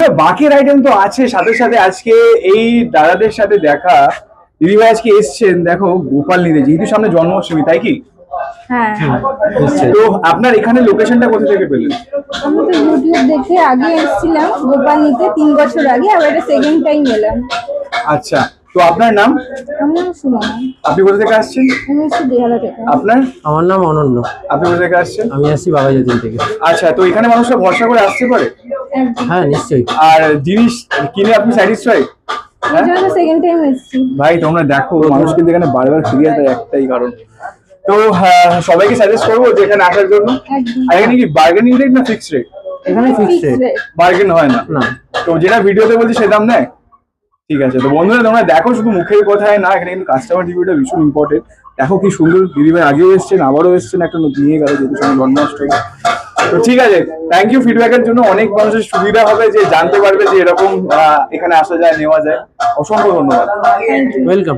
বন্ধুরা বাকি আইটেম তো আছে, সাথে সাথে আজকে এই দাদাদের সাথে দেখা। দিদিভাই আজকে এসছেন দেখো গোপাল নিতে, যেহেতু সামনে জন্মাষ্টমী, তাই কি? হ্যাঁ, তো আপনার এখানে লোকেশনটা কোথা থেকে পেলেন? আমি তো ইউটিউব দেখে আগে এসেছিলাম গোপাল নিতে 3 বছর আগে, আবার এটা সেকেন্ড টাইম এলাম। আচ্ছা, তো আপনার নাম? আমার নাম সুমনা, আপনি কোথা থেকে আসছেন? আমি এসেছি বেহালা থেকে। আপনার? আমার নাম অনন্য। আপনি কোথা থেকে আসছেন? আমি আসছি বাঘাযতীন থেকে। আচ্ছা, তো এখানে মানুষরা ভরসা করে আসতে পারে একদম। হ্যাঁ নিশ্চয়ই। আর জিনিস কিনে আপনি স্যাটিসফাইড? এই জন্য সেকেন্ড টাইম এসেছি। ভাই তোমরা দেখো মানুষ কিন্তু এখানে বারবার ফিরে আসে, একটাই কারণ। তো সবাইকে সাজেস্ট করবো যে এখানে আসার জন্য। একদম। আর এখানে কি বার্গেনিং রেট না ফিক্সড রেট? এখানে fixed Fixed rate. rate। Bargain হয় না? না। তো যেটা ভিডিওতে বলছি সে দাম নেয়? ঠিক আছে, তো বন্ধুরা তোমরা দেখো, শুধু মুখের কথায় না, এখানে কিন্তু কাস্টমার রিভিউটা ভীষণ ইম্পর্টেন্ট। দেখো কি সুন্দর, দিদিভাই আগেও এসছেন, আবারও এসছেন, একটা নতুন নিয়ে গেল যেহেতু সামনে জন্মাষ্টমী। তো ঠিক আছে, থ্যাংক ইউ ফিডব্যাকের জন্য। অনেক মানুষের সুবিধা হবে যে জানতে পারবে যে এরকম এখানে আসা যায়, নেওয়া যায়। অসংখ্য ধন্যবাদ। ওয়েলকাম।